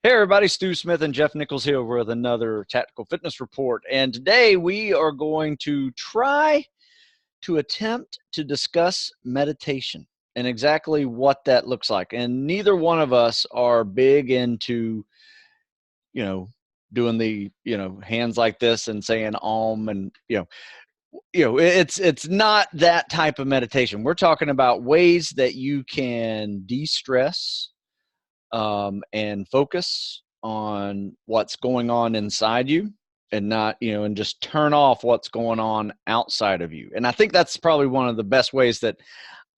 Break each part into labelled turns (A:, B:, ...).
A: Hey everybody, Stu Smith and Jeff Nichols here with another Tactical Fitness Report. And today we are going to try to attempt to discuss meditation and exactly what that looks like. And neither one of us are big into, doing the, hands like this and saying om and, it's not that type of meditation. We're talking about ways that you can de-stress and focus on what's going on inside you and not, and just turn off what's going on outside of you. And I think that's probably one of the best ways that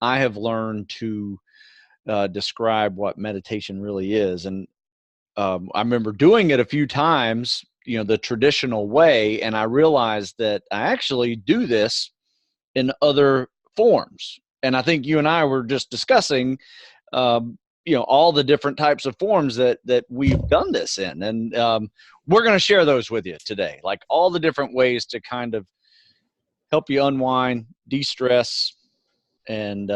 A: I have learned to describe what meditation really is. And I remember doing it a few times, the traditional way, and I realized that I actually do this in other forms. And I think you and I were just discussing all the different types of forms that we've done this in. And we're going to share those with you today, like all the different ways to kind of help you unwind, de-stress, and,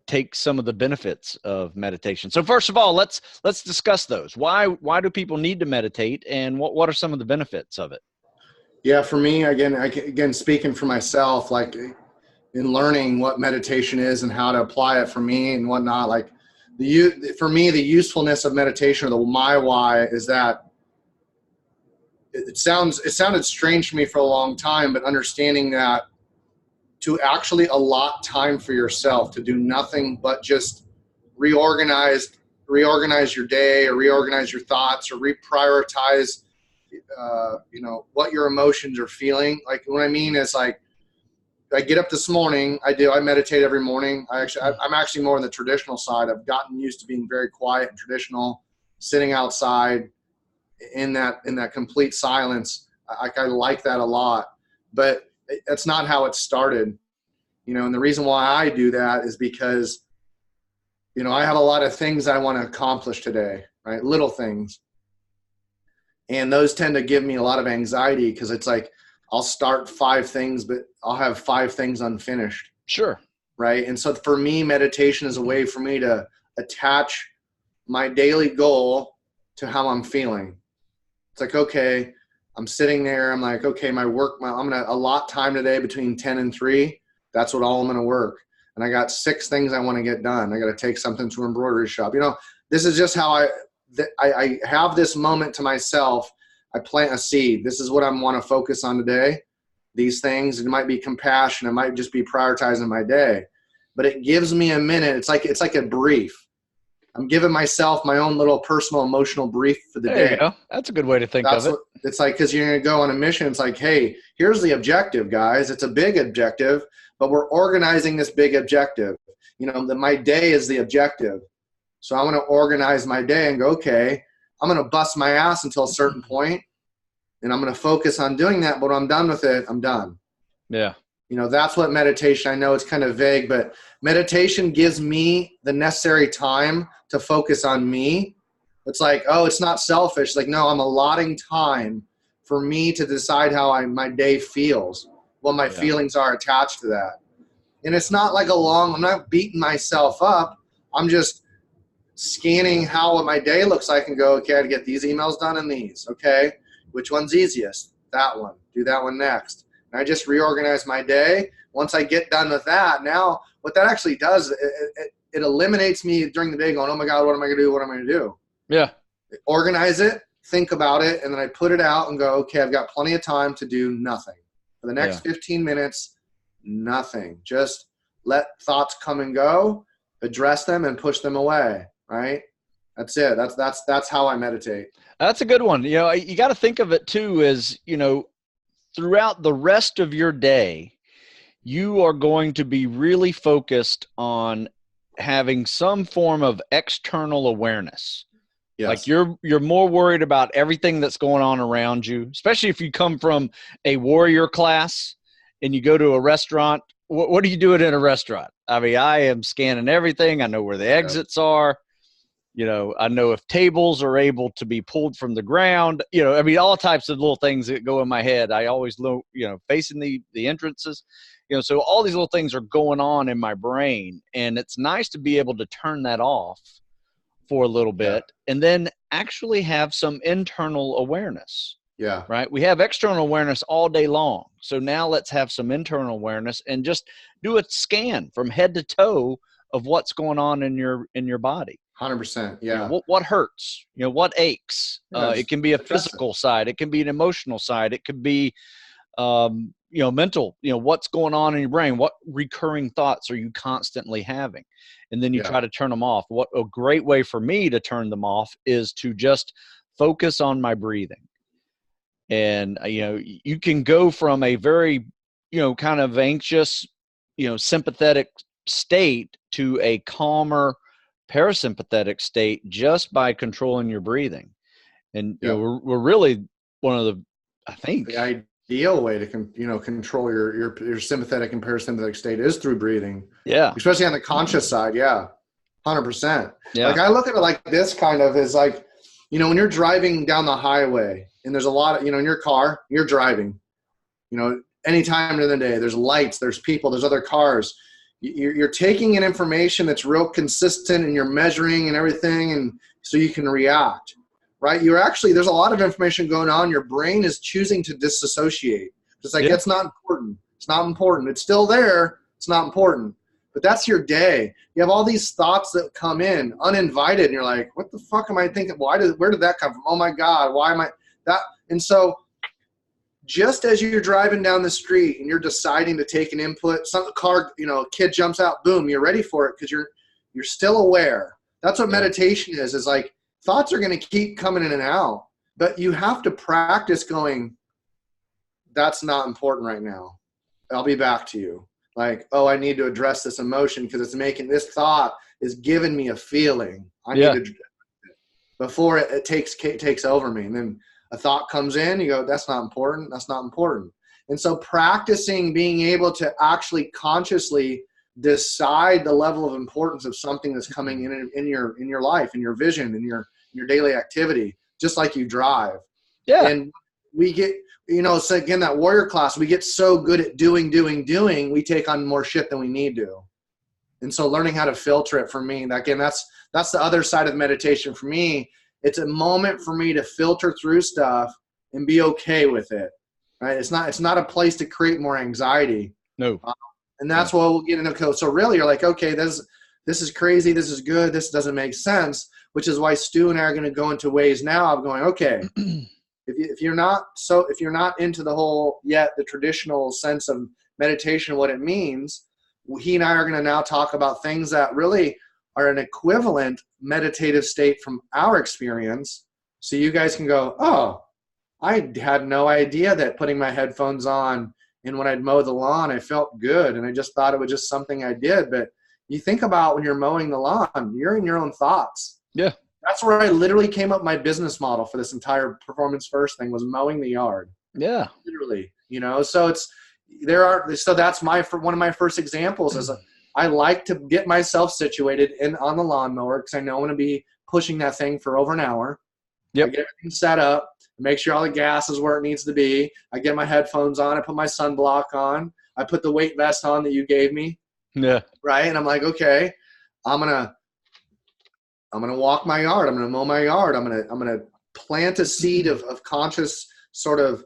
A: take some of the benefits of meditation. So first of all, let's discuss those. Why do people need to meditate, and what are some of the benefits of it?
B: Yeah, for me, again, speaking for myself, like in learning what meditation is and how to apply it for me and whatnot, like for me, the usefulness of meditation, or my why, is that it sounded strange to me for a long time, but understanding that to actually allot time for yourself to do nothing but just reorganize your day, or reorganize your thoughts, or reprioritize what your emotions are feeling. Like, what I mean is, like, I get up this morning, I meditate every morning. I'm actually more on the traditional side. I've gotten used to being very quiet and traditional, sitting outside in that complete silence. I like that a lot, but that's not how it started. And the reason why I do that is because, I have a lot of things I want to accomplish today, right? Little things. And those tend to give me a lot of anxiety, because it's like, I'll start 5 things, but I'll have 5 things unfinished.
A: Sure.
B: Right. And so for me, meditation is a way for me to attach my daily goal to how I'm feeling. It's like, okay, I'm sitting there. I'm like, okay, I'm going to allot time today between 10 and 3. That's what all I'm going to work. And I got 6 things I want to get done. I got to take something to an embroidery shop. This is just how I have this moment to myself. I plant a seed. This is what I want to focus on today. These things, it might be compassion. It might just be prioritizing my day, but it gives me a minute. It's like a brief. I'm giving myself my own little personal emotional brief for the day.
A: There you go. That's a good way to think of it.
B: It's like, because you're going to go on a mission. It's like, hey, here's the objective, guys. It's a big objective, but we're organizing this big objective. My day is the objective. So I want to organize my day and go, okay, I'm going to bust my ass until a certain point, and I'm going to focus on doing that. But when I'm done with it, I'm done.
A: Yeah.
B: That's what meditation, I know it's kind of vague, but meditation gives me the necessary time to focus on me. It's like, oh, it's not selfish. Like, no, I'm allotting time for me to decide how my day feels, what my feelings are attached to that. And it's not like I'm not beating myself up. I'm just scanning what my day looks like and go, okay, I get these emails done and these. Okay, which one's easiest? That one. Do that one next. And I just reorganize my day. Once I get done with that, now what that actually does, it eliminates me during the day going, oh my God, what am I going to do? What am I going to do?
A: Yeah.
B: Organize it, think about it, and then I put it out and go, okay, I've got plenty of time to do nothing. For the next 15 minutes, nothing. Just let thoughts come and go, address them, and push them away. Right? That's it. That's how I meditate.
A: That's a good one. You got to think of it too as, throughout the rest of your day, you are going to be really focused on having some form of external awareness. Yes. Like you're more worried about everything that's going on around you, especially if you come from a warrior class and you go to a restaurant. What are you doing in a restaurant? I mean, I am scanning everything. I know where the exits are. I know if tables are able to be pulled from the ground, all types of little things that go in my head. I always look, facing the entrances, so all these little things are going on in my brain, and it's nice to be able to turn that off for a little bit, and then actually have some internal awareness.
B: Yeah.
A: Right. We have external awareness all day long. So now let's have some internal awareness and just do a scan from head to toe of what's going on in your body.
B: 100%. Yeah.
A: You know, what hurts, you know, what aches. It can be a physical side. It can be an emotional side. It could be, you know, mental, you know, what's going on in your brain. What recurring thoughts are you constantly having? And then you try to turn them off. What a great way for me to turn them off is to just focus on my breathing. And, you know, you can go from a very, you know, kind of anxious, you know, sympathetic state to a calmer parasympathetic state just by controlling your breathing. And, you know, we're really one of the, I think,
B: the ideal way to, control your sympathetic and parasympathetic state is through breathing.
A: Yeah.
B: Especially on the conscious side. Yeah. 100%.
A: Yeah.
B: Like I look at it like this kind of is like, you know, when you're driving down the highway and there's a lot of, you know, in your car, you're driving, you know, any time of the day, there's lights, there's people, there's other cars. You're taking in information that's real consistent and you're measuring and everything. And so you can react, right? There's a lot of information going on. Your brain is choosing to disassociate. It's like, that's not important. It's not important. It's still there. It's not important. But that's your day. You have all these thoughts that come in uninvited, and you're like, what the fuck am I thinking? Where did that come from? Oh my God, why am I that? And so just as you're driving down the street and you're deciding to take an input, some car, you know, a kid jumps out, boom, you're ready for it because you're still aware. That's what meditation is like thoughts are going to keep coming in and out, but you have to practice going, that's not important right now. I'll be back to you. Like, oh, I need to address this emotion because this thought is giving me a feeling. I need to address it before it takes over me. And then a thought comes in, you go, that's not important. That's not important. And so practicing being able to actually consciously decide the level of importance of something that's coming in your life, in your vision, in your daily activity, just like you drive. Yeah. And we get, you know, so again, that warrior class, we get so good at doing, we take on more shit than we need to. And so learning how to filter it for me, again, that's the other side of meditation for me. It's a moment for me to filter through stuff and be okay with it, right? It's not a place to create more anxiety.
A: No.
B: And that's what we'll get into. So really you're like, okay, this is crazy. This is good. This doesn't make sense, which is why Stu and I are going to go into ways now of going, okay, if you're not into the whole yet the traditional sense of meditation, what it means, he and I are going to now talk about things that really are an equivalent meditative state from our experience. So you guys can go, oh, I had no idea that putting my headphones on and when I'd mow the lawn, I felt good. And I just thought it was just something I did. But you think about when you're mowing the lawn, you're in your own thoughts. Yeah. That's where I literally came up with my business model for this entire Performance First thing was mowing the yard. Yeah. Literally, you know, so that's one of my first examples is I like to get myself situated on the lawnmower because I know I'm going to be pushing that thing for over an hour. Yep. I get everything set up, make sure all the gas is where it needs to be. I get my headphones on, I put my sunblock on, I put the weight vest on that you gave me. Yeah. Right. And I'm like, okay, I'm going to walk my yard. I'm going to mow my yard. I'm going to plant a seed of conscious sort of,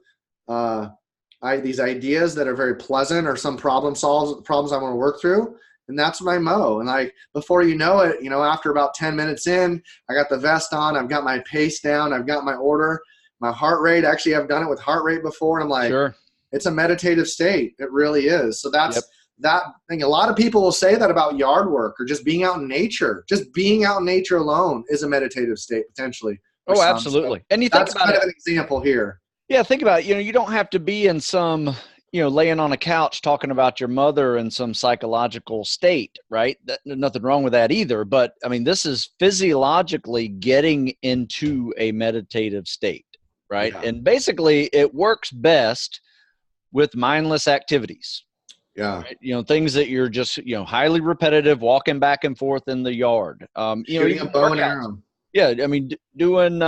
B: these ideas that are very pleasant or some problems I want to work through. And that's when I mow. And like, before you know it, you know, after about 10 minutes in, I got the vest on, I've got my pace down, I've got my order, my heart rate. Actually, I've done it with heart rate before. And I'm like, sure. It's a meditative state. It really is. So that's that thing. A lot of people will say that about yard work or just being out in nature. Just being out in nature alone is a meditative state potentially. Oh, absolutely. And you think that's kind of an example here. Yeah, think about it. You know, you don't have to be in some, you know, laying on a couch talking about your mother in some psychological state, right? Nothing wrong with that either. But I mean, this is physiologically getting into a meditative state, right? Yeah. And basically it works best with mindless activities. Yeah. Right? You know, things that you're just, you know, highly repetitive, walking back and forth in the yard. You know, you can bow and arrow. Yeah. I mean, doing,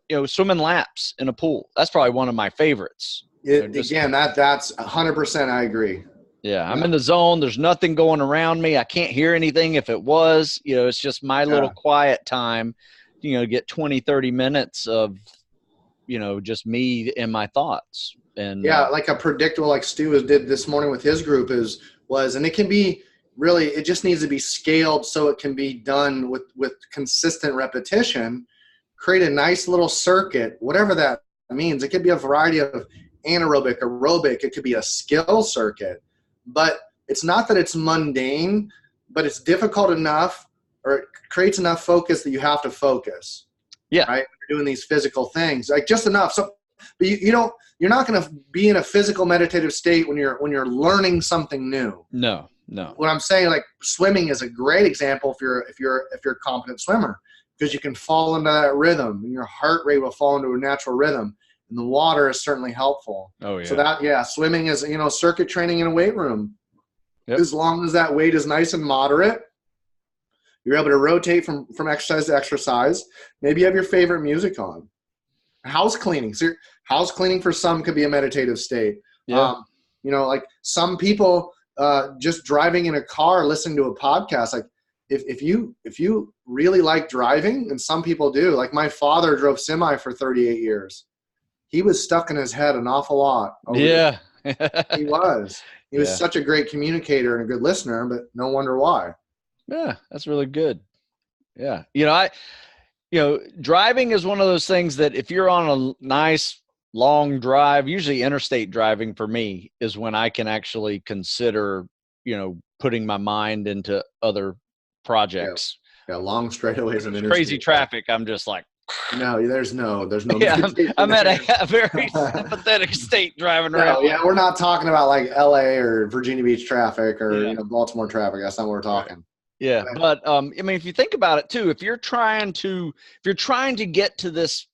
B: you know, swimming laps in a pool. That's probably one of my favorites. Again, that's 100%. I agree.
A: Yeah, I'm in the zone. There's nothing going around me. I can't hear anything. If it was, it's just my little quiet time, get 20, 30 minutes of, just me and my thoughts. And
B: like a predictable, like Stu did this morning with his group and it can be really, it just needs to be scaled so it can be done with consistent repetition. Create a nice little circuit, whatever that means. It could be a variety of anaerobic, aerobic. It could be a skill circuit. But it's not that it's mundane, but it's difficult enough, or it creates enough focus that you have to focus.
A: Yeah.
B: Right? You're doing these physical things, like just enough. So, but you're not going to be in a physical meditative state when you're learning something new.
A: No.
B: What I'm saying, like swimming is a great example if you're a competent swimmer, because you can fall into that rhythm and your heart rate will fall into a natural rhythm. And the water is certainly helpful.
A: Oh, yeah.
B: So swimming is, circuit training in a weight room.
A: Yep.
B: As long as that weight is nice and moderate, you're able to rotate from exercise to exercise. Maybe you have your favorite music on. House cleaning. So house cleaning for some could be a meditative state.
A: Yeah.
B: Like some people just driving in a car, listening to a podcast, like if you really like driving, and some people do, like my father drove semi for 38 years. He was stuck in his head an awful lot.
A: Yeah.
B: He was such a great communicator and a good listener, but no wonder why.
A: Yeah, that's really good. Yeah. Driving is one of those things that if you're on a nice long drive, usually interstate driving for me is when I can actually consider, putting my mind into other projects.
B: Yeah, long straightaways and
A: crazy traffic. I'm just like,
B: no, there's no.
A: Yeah, I'm at a very sympathetic state driving around.
B: Yeah, we're not talking about like LA or Virginia Beach traffic or Baltimore traffic. That's not what we're talking.
A: Right. Yeah, but if you think about it too, if you're trying to get to this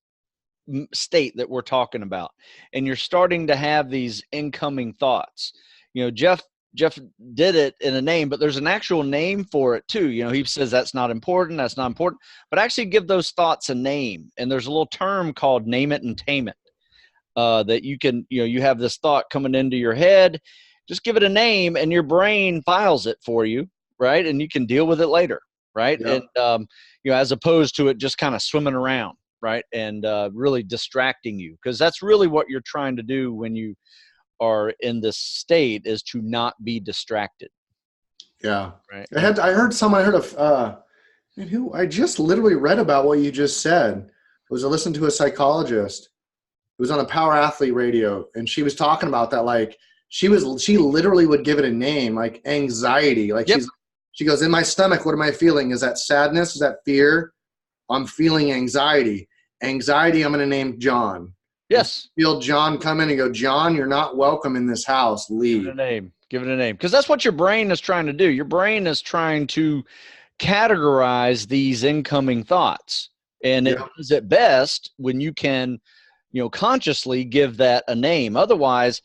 A: state that we're talking about, and you're starting to have these incoming thoughts, Jeff did it in a name, but there's an actual name for it too. He says that's not important, but actually give those thoughts a name. And there's a little term called name it and tame it, that you can, you have this thought coming into your head, just give it a name and your brain files it for you, right? And you can deal with it later, right? Yep. And, as opposed to it just kind of swimming around, right? And really distracting you, because that's really what you're trying to do when you are in this state, is to not be distracted.
B: Yeah.
A: Right.
B: I heard of who I just literally read about what you just said. It was listening to a psychologist who was on a Power Athlete radio, and she was talking about that. Like she literally would give it a name, like anxiety. Like
A: yep.
B: She goes, in my stomach, what am I feeling? Is that sadness? Is that fear? I'm feeling anxiety. Anxiety, I'm going to name John.
A: Yes.
B: Feel John come in and go, John, you're not welcome in this house. Leave.
A: Give it a name. Because that's what your brain is trying to do. Your brain is trying to categorize these incoming thoughts. And it is at best when you can, consciously give that a name. Otherwise,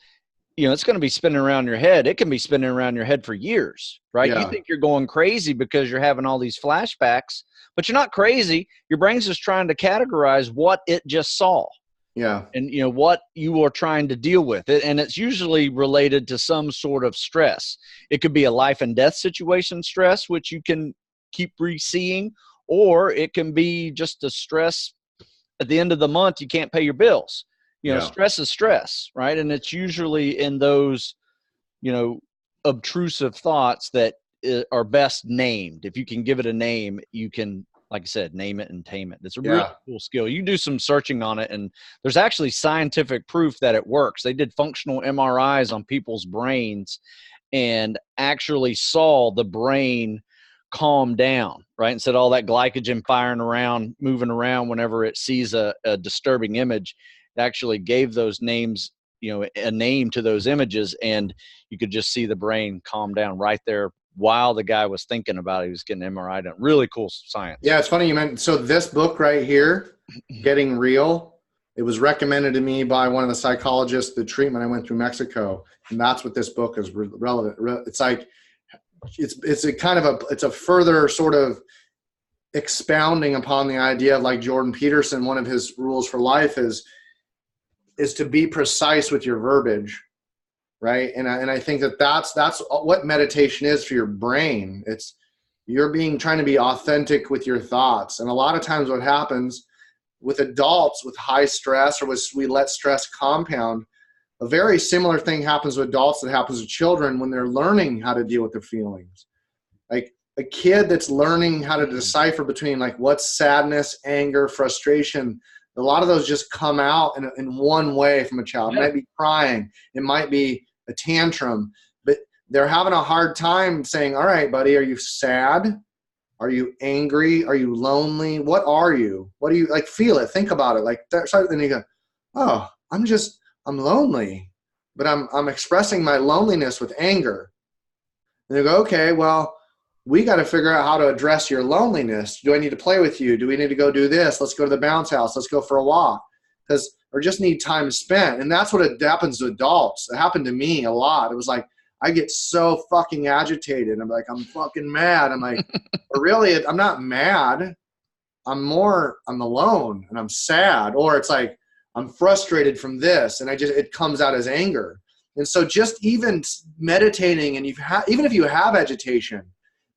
A: it's going to be spinning around your head. It can be spinning around your head for years, right? Yeah. You think you're going crazy because you're having all these flashbacks, but you're not crazy. Your brain's just trying to categorize what it just saw.
B: Yeah.
A: And, what you are trying to deal with it. And it's usually related to some sort of stress. It could be a life and death situation stress, which you can keep re-seeing, or it can be just a stress at the end of the month. You can't pay your bills. Stress is stress, right? And it's usually in those, obtrusive thoughts that are best named. If you can give it a name, you can, like I said, name it and tame it. It's a really cool skill. You do some searching on it, and there's actually scientific proof that it works. They did functional MRIs on people's brains and actually saw the brain calm down, right? Instead of all that glycogen firing around, moving around whenever it sees a disturbing image, it actually gave those names, a name to those images, and you could just see the brain calm down right there while the guy was thinking about it. He was getting MRI done. Really cool science.
B: Yeah, it's funny you mentioned. So this book right here, Getting Real, it was recommended to me by one of the psychologists, the treatment I went through Mexico, and that's what this book is relevant. It's like it's a further sort of expounding upon the idea of, like Jordan Peterson, one of his rules for life is to be precise with your verbiage. right? And I think that's what meditation is for your brain. It's you're trying to be authentic with your thoughts. And a lot of times what happens with adults with high stress, or we let stress compound, a very similar thing happens with adults that happens with children when they're learning how to deal with their feelings. Like a kid that's learning how to decipher between like what's sadness, anger, frustration, a lot of those just come out in one way from a child. It might be crying. It might be a tantrum. But they're having a hard time saying, all right, buddy, are you sad? Are you angry? Are you lonely? What are you? What do you like? Feel it. Think about it. Like that. Then you go, oh, I'm lonely, but I'm expressing my loneliness with anger. And they go, okay, well, we got to figure out how to address your loneliness. Do I need to play with you? Do we need to go do this? Let's go to the bounce house. Let's go for a walk. Or just need time spent. And that's what happens to adults. It happened to me a lot. It was like, I get so fucking agitated. I'm like, I'm fucking mad. I'm like, but really, I'm not mad. I'm alone and I'm sad. Or it's like, I'm frustrated from this. And it comes out as anger. And so just even meditating, and even if you have agitation,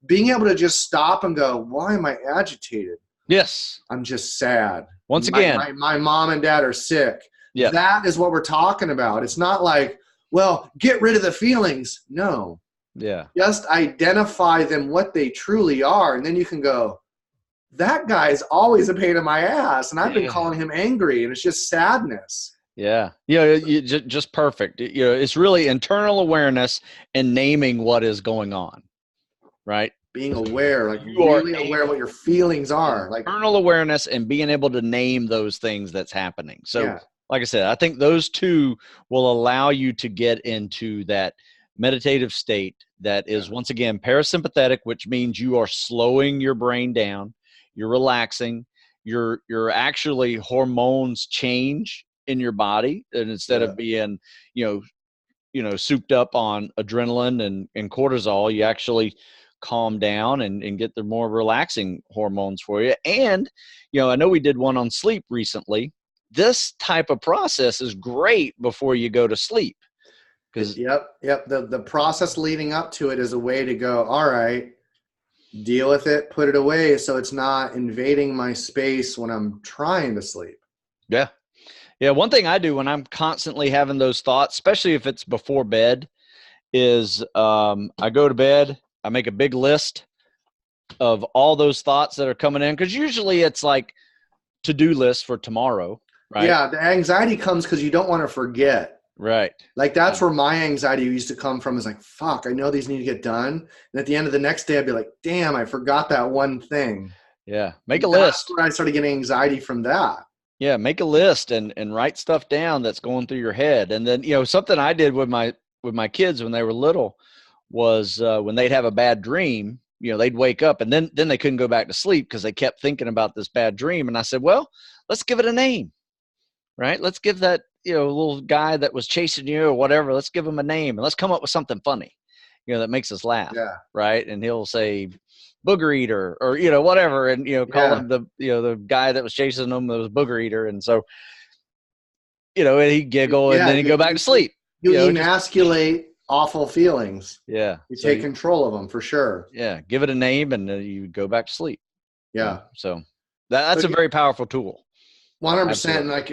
B: being able to just stop and go, why am I agitated?
A: Yes.
B: I'm just sad.
A: Once again,
B: my mom and dad are sick.
A: Yeah.
B: That is what we're talking about. It's not like, well, get rid of the feelings. No.
A: Yeah.
B: Just identify them what they truly are. And then you can go, that guy's always a pain in my ass. And I've been calling him angry, and it's just sadness.
A: Yeah. Just perfect. It's really internal awareness and naming what is going on. Right.
B: Being aware, like you really aware what your feelings are. Like
A: internal awareness and being able to name those things that's happening. So like I said, I think those two will allow you to get into that meditative state that is, once again, parasympathetic, which means you are slowing your brain down, you're relaxing, you're actually hormones change in your body, and instead of being, souped up on adrenaline and cortisol, you actually calm down and get the more relaxing hormones for you. And, I know we did one on sleep recently. This type of process is great before you go to sleep.
B: Yep. The process leading up to it is a way to go, all right, deal with it, put it away so it's not invading my space when I'm trying to sleep.
A: Yeah. Yeah. One thing I do when I'm constantly having those thoughts, especially if it's before bed, is I go to bed, I make a big list of all those thoughts that are coming in, because usually it's like to-do list for tomorrow, right?
B: Yeah, the anxiety comes because you don't want to forget.
A: Right.
B: Like that's where my anxiety used to come from, is like, fuck, I know these need to get done. And at the end of the next day, I'd be like, damn, I forgot that one thing.
A: Yeah, make a list.
B: That's where I started getting anxiety from that.
A: Yeah, make a list and write stuff down that's going through your head. And then, something I did with my kids when they were little was when they'd have a bad dream, they'd wake up and then they couldn't go back to sleep because they kept thinking about this bad dream. And I said, well, let's give it a name, right? Let's give that, little guy that was chasing you or whatever, let's give him a name and let's come up with something funny, that makes us laugh.
B: Yeah.
A: Right. And he'll say booger eater or, whatever. And, call him the guy that was chasing him that was booger eater. And so, and he'd giggle and then he'd go back to sleep.
B: You emasculate awful feelings.
A: Yeah.
B: You take control of them for sure.
A: Yeah. Give it a name and you go back to sleep.
B: Yeah.
A: So that's a very powerful tool.
B: 100%. Like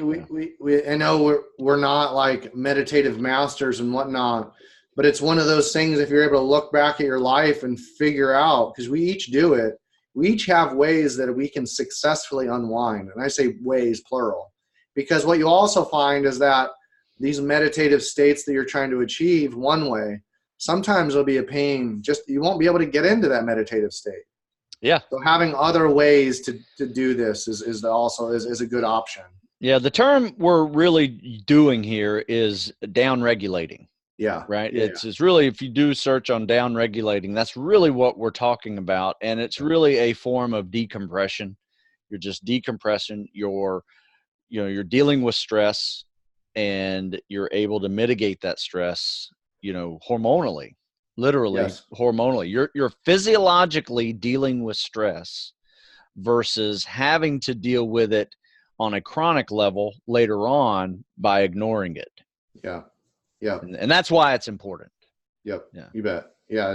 B: we I know we're not like meditative masters and whatnot, but it's one of those things, if you're able to look back at your life and figure out, because we each do it, we each have ways that we can successfully unwind. And I say ways, plural, because what you also find is that these meditative states that you're trying to achieve one way, sometimes it'll be a pain. You won't be able to get into that meditative state.
A: Yeah.
B: So having other ways to do this is also a good option.
A: Yeah. The term we're really doing here is down regulating.
B: Yeah.
A: Right. Yeah. It's really, if you do search on down regulating, that's really what we're talking about. And it's really a form of decompression. You're just decompressing. You're dealing with stress and you're able to mitigate that stress, hormonally. Literally, hormonally. You're physiologically dealing with stress versus having to deal with it on a chronic level later on by ignoring it.
B: Yeah. Yep.
A: And that's why it's important.
B: Yep.
A: Yeah.
B: You bet. Yeah.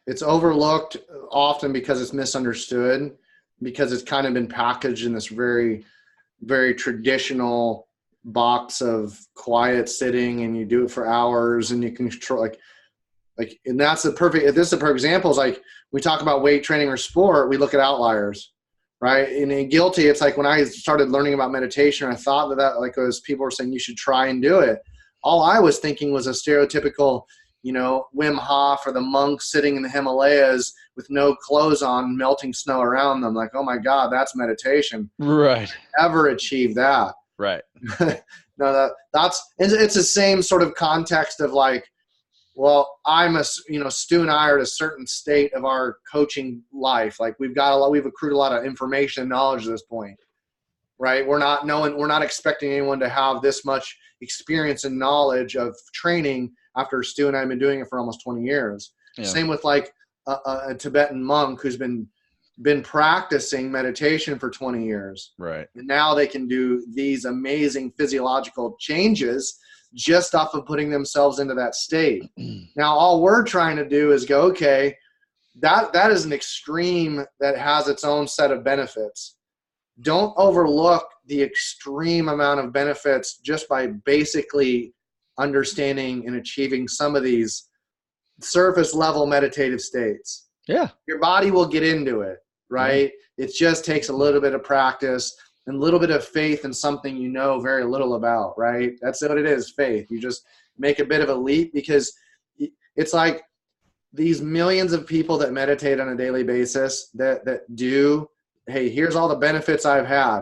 B: It's overlooked often because it's misunderstood, because it's kind of been packaged in this very, very traditional box of quiet sitting, and you do it for hours and you can control and that's the perfect, if this is a perfect example, is like we talk about weight training or sport, we look at outliers, right? And in guilty, it's like when I started learning about meditation, I thought that like as people were saying, you should try and do it. All I was thinking was a stereotypical, Wim Hof or the monk sitting in the Himalayas with no clothes on, melting snow around them. Like, oh my God, that's meditation.
A: Right.
B: Ever achieve that?
A: Right.
B: No, it's the same sort of context of like, well, Stu and I are at a certain state of our coaching life. Like we've accrued a lot of information and knowledge at this point, right? We're not expecting anyone to have this much experience and knowledge of training after Stu and I have been doing it for almost 20 years. Yeah. Same with like a Tibetan monk who's been practicing meditation for 20 years.
A: Right.
B: And now they can do these amazing physiological changes just off of putting themselves into that state. Now, all we're trying to do is go, okay, that is an extreme that has its own set of benefits. Don't overlook the extreme amount of benefits just by basically understanding and achieving some of these surface level meditative states.
A: Yeah.
B: Your body will get into it, right? Mm-hmm. It just takes a little bit of practice and a little bit of faith in something you know very little about, right? That's what it is, faith. You just make a bit of a leap, because it's like these millions of people that meditate on a daily basis that do, hey, here's all the benefits I've had.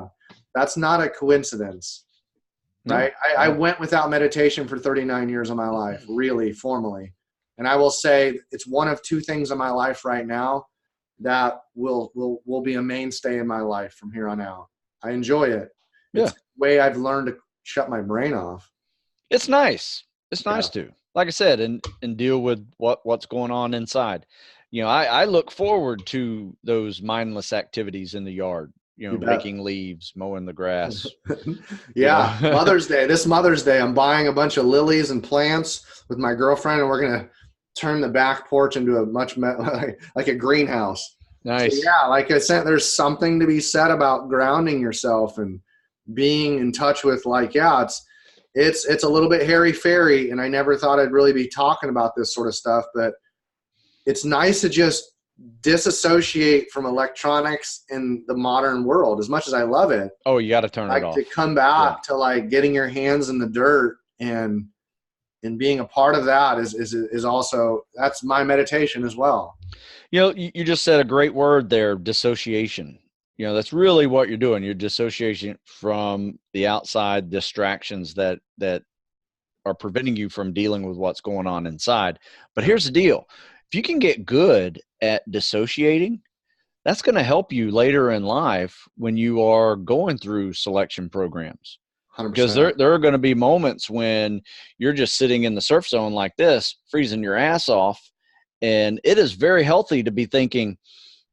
B: That's not a coincidence, right? No. I went without meditation for 39 years of my life, really formally. And I will say it's one of two things in my life right now that will be a mainstay in my life from here on out. I enjoy it.
A: Yeah.
B: It's the way I've learned to shut my brain off.
A: It's nice. It's nice to, like I said, and deal with what's going on inside. I look forward to those mindless activities in the yard, raking leaves, mowing the grass.
B: Yeah. Mother's Day. This Mother's Day, I'm buying a bunch of lilies and plants with my girlfriend, and we're going to turn the back porch into a like a greenhouse.
A: Nice.
B: So yeah, like I said, there's something to be said about grounding yourself and being in touch with, like, it's a little bit hairy-fairy, and I never thought I'd really be talking about this sort of stuff, but it's nice to just disassociate from electronics in the modern world. As much as I love it,
A: oh, you got to turn it off.
B: To come back to like getting your hands in the dirt and being a part of that is also, that's my meditation as well.
A: You just said a great word there, dissociation. That's really what you're doing. You're dissociating from the outside distractions that are preventing you from dealing with what's going on inside. But here's the deal. If you can get good at dissociating, that's going to help you later in life when you are going through selection programs.
B: 100%.
A: Because there are going to be moments when you're just sitting in the surf zone like this, freezing your ass off. And it is very healthy to be thinking,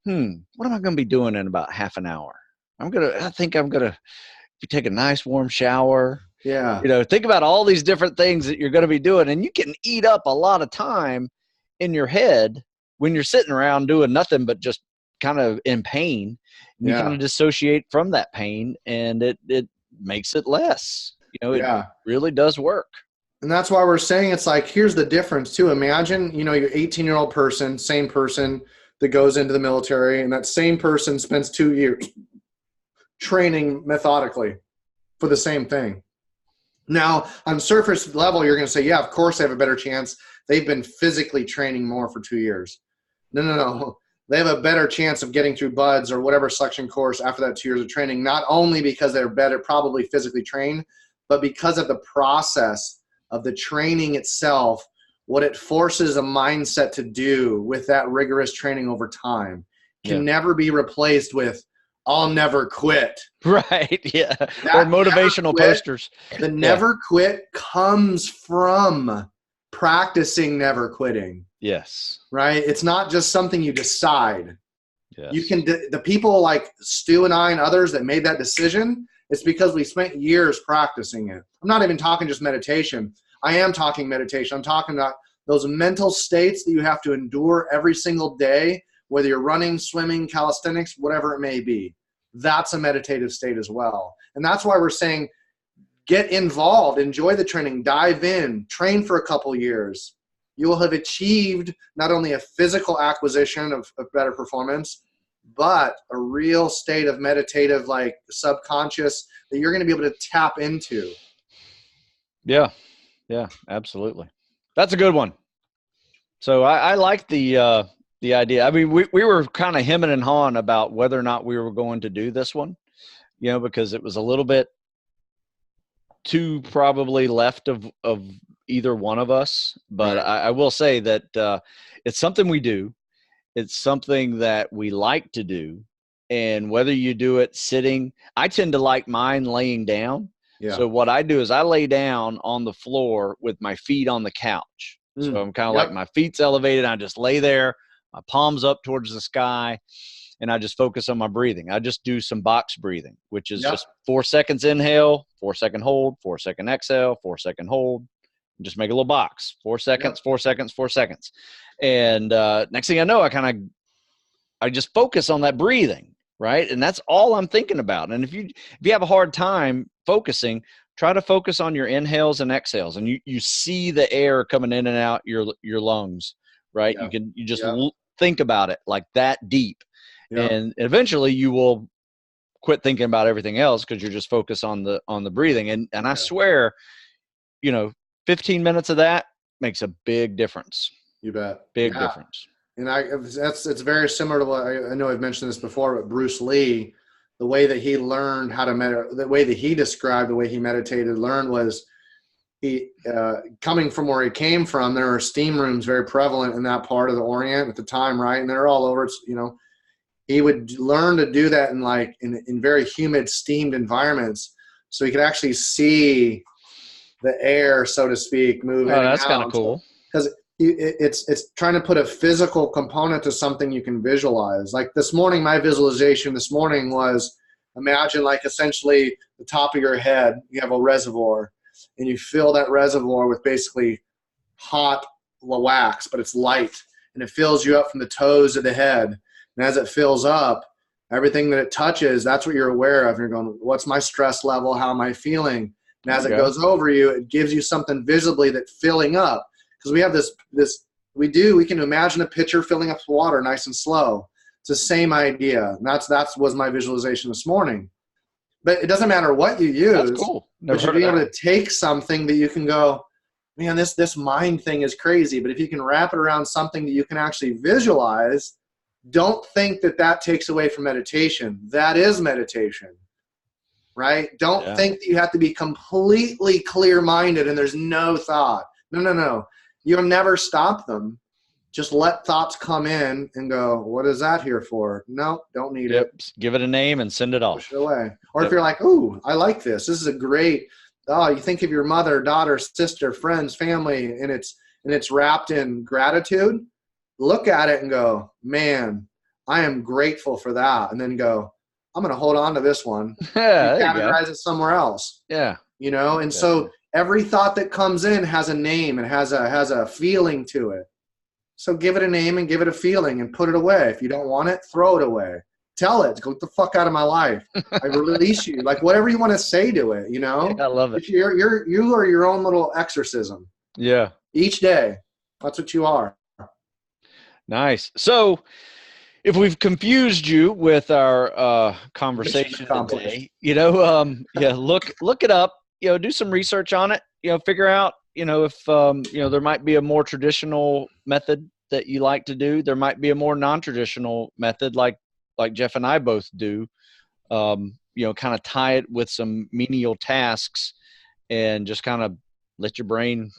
A: what am I going to be doing in about half an hour? I think I'm going to take a nice warm shower.
B: Yeah.
A: Think about all these different things that you're going to be doing, and you can eat up a lot of time in your head when you're sitting around doing nothing but just kind of in pain. And you kind of dissociate from that pain, and it makes it less. It really does work.
B: And that's why we're saying, it's like, here's the difference too. Imagine, your 18-year-old person, same person that goes into the military, and that same person spends 2 years training methodically for the same thing. Now, on surface level, you're going to say, yeah, of course they have a better chance. They've been physically training more for 2 years. No. They have a better chance of getting through BUDS or whatever selection course after that 2 years of training, not only because they're better, probably physically trained, but because of the process of the training itself, what it forces a mindset to do with that rigorous training over time can never be replaced with, I'll never quit.
A: Right, yeah. Or motivational posters.
B: The never quit comes from practicing never quitting.
A: Yes.
B: Right? It's not just something you decide.
A: Yes.
B: You can, the people like Stu and I and others that made that decision, it's because we spent years practicing it. I'm not even talking just meditation. I am talking meditation. I'm talking about those mental states that you have to endure every single day, whether you're running, swimming, calisthenics, whatever it may be. That's a meditative state as well. And that's why we're saying, get involved, enjoy the training, dive in, train for a couple years. You will have achieved not only a physical acquisition of better performance, but a real state of meditative, like subconscious, that you're going to be able to tap into.
A: Yeah. Yeah, absolutely. That's a good one. So I like the idea. I mean, we were kind of hemming and hawing about whether or not we were going to do this one, because it was a little bit too probably left of either one of us. But
B: Right.
A: I will say that it's something we do. It's something that we like to do. And whether you do it sitting, I tend to like mine laying down.
B: Yeah.
A: So what I do is I lay down on the floor with my feet on the couch. So I'm kind of like my feet's elevated. I just lay there, my palms up towards the sky, and I just focus on my breathing. I just do some box breathing, which is just 4 seconds inhale, 4-second hold, 4-second exhale, 4-second hold. And just make a little box, 4 seconds, 4 seconds, 4 seconds. And next thing I know, I just focus on that breathing, right? And that's all I'm thinking about. And if you have a hard time focusing, try to focus on your inhales and exhales, and you see the air coming in and out your lungs, right?
B: Yeah.
A: You just think about it like that deep, and eventually you will quit thinking about everything else because you're just focused on the breathing. And I swear, 15 minutes of that makes a big difference.
B: You bet.
A: Big difference.
B: And it's very similar to what I know I've mentioned this before, but Bruce Lee, the way that he learned how to meditate, the way that he described the way he meditated, learned was he, coming from where he came from, there were steam rooms very prevalent in that part of the Orient at the time, right? And they're all over. It's, he would learn to do that in very humid, steamed environments, so he could actually see the air, so to speak, move in and out.
A: That's kind of cool.
B: Because it's trying to put a physical component to something you can visualize. Like this morning, my visualization this morning was, imagine like essentially the top of your head, you have a reservoir, and you fill that reservoir with basically hot wax, but it's light, and it fills you up from the toes to the head. And as it fills up, everything that it touches, that's what you're aware of. You're going, what's my stress level? How am I feeling? And as it goes over you, it gives you something visibly that's filling up. Because we have we can imagine a pitcher filling up with water nice and slow. It's the same idea. And that was my visualization this morning. But it doesn't matter what you use.
A: That's cool.
B: But you'll be able to take something that you can go, man, this mind thing is crazy. But if you can wrap it around something that you can actually visualize, don't think that takes away from meditation. That is meditation. Right? Don't think that you have to be completely clear-minded and there's no thought. No. You'll never stop them. Just let thoughts come in and go, what is that here for? No, don't need it.
A: Give it a name and send it off.
B: Push it away. Or if you're like, ooh, I like this. This is a great, you think of your mother, daughter, sister, friends, family, and it's wrapped in gratitude. Look at it and go, man, I am grateful for that. And then go, I'm going to hold on to this one. Categorize it somewhere else.
A: Yeah.
B: And so every thought that comes in has a name and has a feeling to it. So give it a name and give it a feeling and put it away. If you don't want it, throw it away. Tell it, go get the fuck out of my life. I release you. Like whatever you want to say to it,
A: I love it.
B: You are your own little exorcism.
A: Yeah.
B: Each day. That's what you are.
A: Nice. So if we've confused you with our conversation today, look it up, do some research on it, figure out, if, there might be a more traditional method that you like to do. There might be a more non-traditional method like Jeff and I both do, kind of tie it with some menial tasks and just kind of let your brain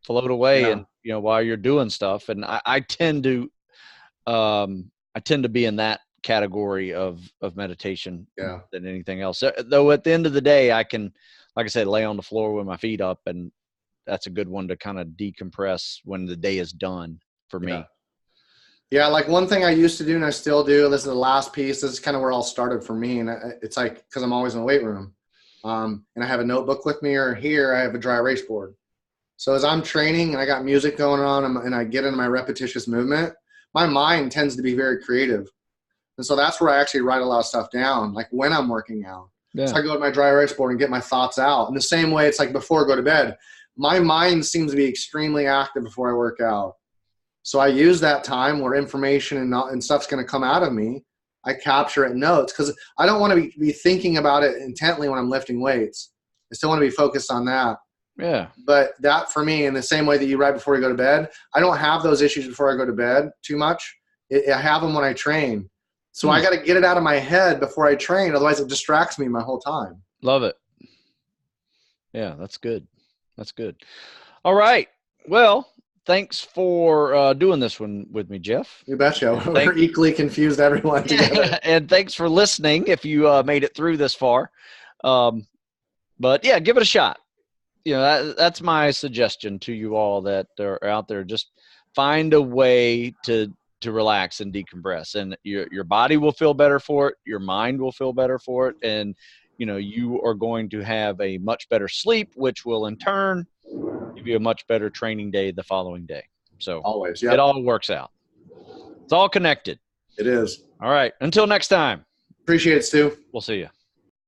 A: float away and, while you're doing stuff. And I tend to be in that category of meditation than anything else. Though at the end of the day, I can, like I said, lay on the floor with my feet up, and that's a good one to kind of decompress when the day is done for me.
B: Yeah, like one thing I used to do and I still do, this is the last piece, this is kind of where it all started for me. And it's like, because I'm always in the weight room. And I have a notebook with me, or here I have a dry erase board. So as I'm training and I got music going on and I get into my repetitious movement, my mind tends to be very creative. And so that's where I actually write a lot of stuff down, like when I'm working out. So I go to my dry erase board and get my thoughts out. In the same way, it's like before I go to bed, my mind seems to be extremely active before I work out. So I use that time where information and stuff's going to come out of me. I capture it in notes because I don't want to be thinking about it intently when I'm lifting weights. I still want to be focused on that.
A: Yeah.
B: But that for me, in the same way that you write before you go to bed, I don't have those issues before I go to bed too much. I have them when I train. So I got to get it out of my head before I train. Otherwise it distracts me my whole time.
A: Love it. Yeah, that's good. That's good. All right. Well, thanks for doing this one with me, Jeff.
B: You betcha. We're equally confused, everyone together.
A: And thanks for listening if you made it through this far. But yeah, give it a shot. You know, that's my suggestion to you all that are out there. Just find a way to relax and decompress, and your body will feel better for it. Your mind will feel better for it. And, you know, you are going to have a much better sleep, which will in turn give you a much better training day the following day. So
B: always,
A: it all works out. It's all connected.
B: It is.
A: All right. Until next time.
B: Appreciate it, Stu.
A: We'll see you.